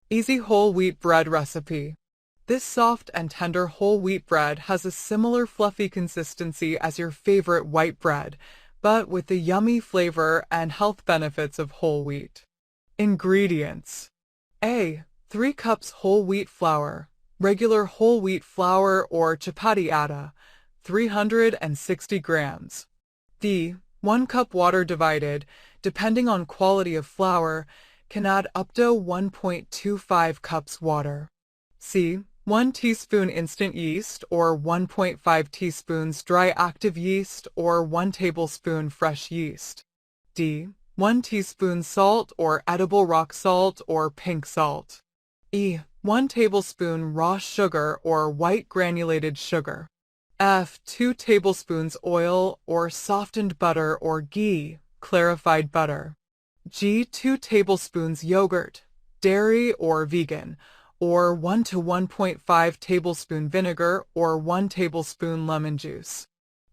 Easy whole wheat bread recipe. This soft and tender whole wheat bread has a similar fluffy consistency as your favorite white bread, but with the yummy flavor and health benefits of whole wheat. Ingredients: A. 3 cups whole wheat flour, regular whole wheat flour or chapati atta, 360 grams. B. 1 cup water divided, depending on quality of flour, can add up to 1.25 cups water. C. 1 teaspoon instant yeast or 1.5 teaspoons dry active yeast or 1 tablespoon fresh yeast. D. 1 teaspoon salt or edible rock salt or pink salt. E. 1 tablespoon raw sugar or white granulated sugar. F. 2 tablespoons oil or softened butter or ghee, clarified butter. G. 2 tablespoons yogurt, dairy or vegan, or 1 to 1.5 tablespoon vinegar or 1 tablespoon lemon juice.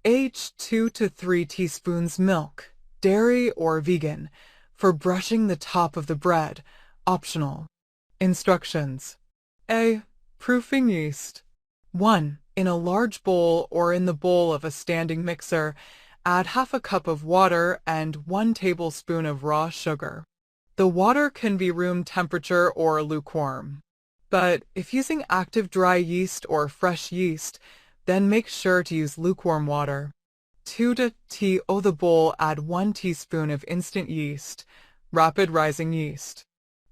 H. 2 to 3 teaspoons milk, dairy or vegan, for brushing the top of the bread, optional. Instructions. A. Proofing yeast. 1. In a large bowl or in the bowl of a standing mixer, add half a cup of water and 1 tablespoon of raw sugar. The water can be room temperature or lukewarm. But if using active dry yeast or fresh yeast, then make sure to use lukewarm water. 2 to the bowl, add 1 teaspoon of instant yeast, rapid rising yeast.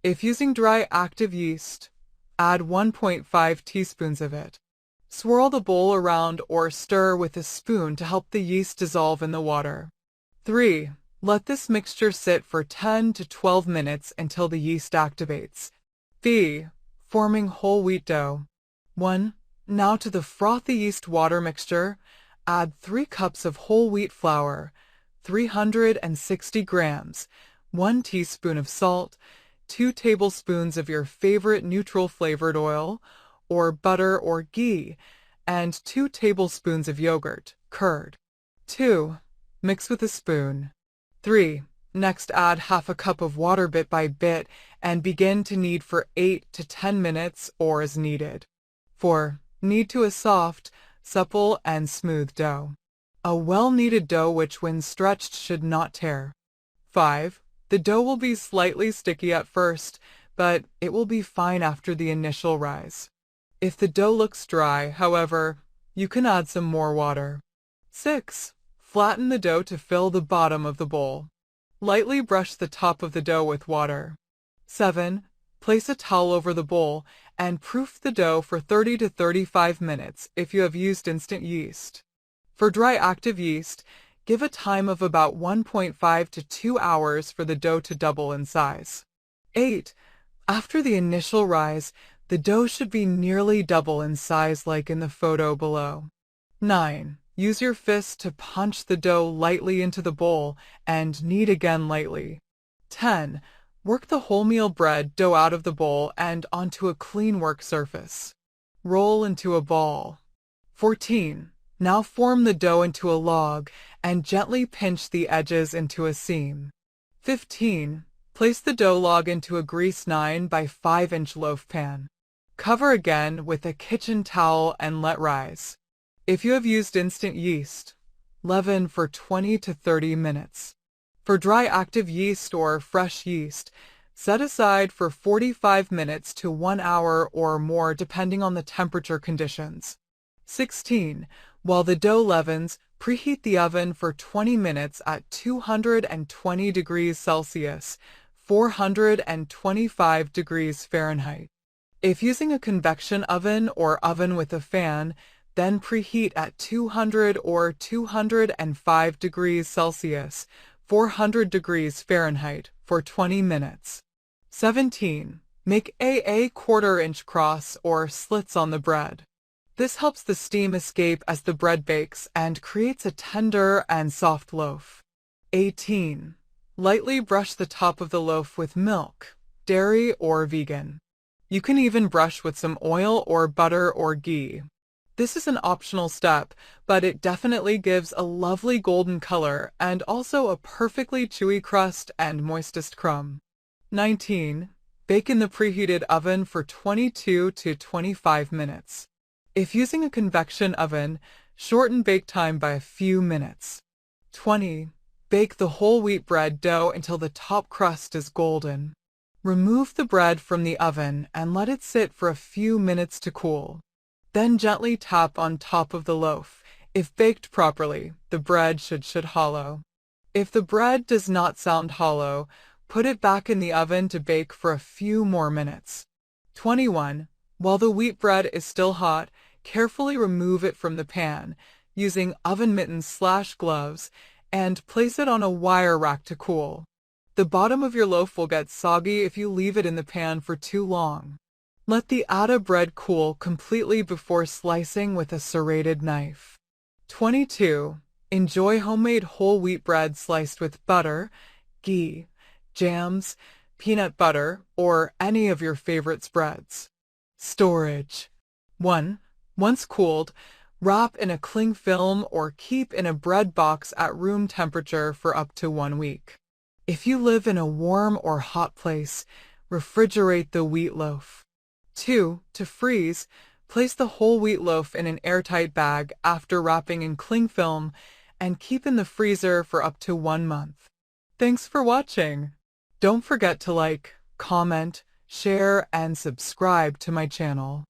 If using dry active yeast, add 1.5 teaspoons of it. Swirl the bowl around or stir with a spoon to help the yeast dissolve in the water. 3. Let this mixture sit for 10 to 12 minutes until the yeast activates. B. Forming whole wheat dough. 1. Now to the frothy yeast water mixture, add 3 cups of whole wheat flour, 360 grams, 1 teaspoon of salt, 2 tablespoons of your favorite neutral flavored oil, or butter or ghee, and 2 tablespoons of yogurt, curd. 2. Mix with a spoon. 3. Next add half a cup of water bit by bit and begin to knead for 8 to 10 minutes or as needed. 4. Knead to a soft, supple, and smooth dough. A well-kneaded dough which when stretched should not tear. 5. The dough will be slightly sticky at first, but it will be fine after the initial rise. If the dough looks dry, however, you can add some more water. 6. Flatten the dough to fill the bottom of the bowl. Lightly brush the top of the dough with water. 7. Place a towel over the bowl and proof the dough for 30 to 35 minutes if you have used instant yeast. For dry active yeast, give a time of about 1.5 to 2 hours for the dough to double in size. 8. After the initial rise, the dough should be nearly double in size like in the photo below. 9. Use your fist to punch the dough lightly into the bowl and knead again lightly. 10. Work the wholemeal bread dough out of the bowl and onto a clean work surface. Roll into a ball. 14. Now form the dough into a log and gently pinch the edges into a seam. 15. Place the dough log into a grease 9 by 5-inch loaf pan. Cover again with a kitchen towel and let rise. If you have used instant yeast, leaven for 20 to 30 minutes. For dry active yeast or fresh yeast, set aside for 45 minutes to 1 hour or more depending on the temperature conditions. 16. While the dough leavens, preheat the oven for 20 minutes at 220 degrees Celsius, 425 degrees Fahrenheit. If using a convection oven or oven with a fan, then preheat at 200 or 205 degrees Celsius, 400 degrees Fahrenheit, for 20 minutes. 17. Make a 1/4-inch cross or slits on the bread. This helps the steam escape as the bread bakes and creates a tender and soft loaf. 18. Lightly brush the top of the loaf with milk, dairy, or vegan. You can even brush with some oil or butter or ghee. This is an optional step, but it definitely gives a lovely golden color and also a perfectly chewy crust and moistest crumb. 19. Bake in the preheated oven for 22 to 25 minutes. If using a convection oven, shorten bake time by a few minutes. 20. Bake the whole wheat bread dough until the top crust is golden. Remove the bread from the oven and let it sit for a few minutes to cool. Then gently tap on top of the loaf. If baked properly, the bread should hollow. If the bread does not sound hollow, put it back in the oven to bake for a few more minutes. 21. While the wheat bread is still hot, carefully remove it from the pan, using oven mittens/gloves, and place it on a wire rack to cool. The bottom of your loaf will get soggy if you leave it in the pan for too long. Let the atta bread cool completely before slicing with a serrated knife. 22. Enjoy homemade whole wheat bread sliced with butter, ghee, jams, peanut butter, or any of your favorite spreads. Storage. 1. Once cooled, wrap in a cling film or keep in a bread box at room temperature for up to 1 week. If you live in a warm or hot place, refrigerate the wheat loaf. 2. To freeze, place the whole wheat loaf in an airtight bag after wrapping in cling film and keep in the freezer for up to 1 month. Thanks for watching. Don't forget to like, comment, share, and subscribe to my channel.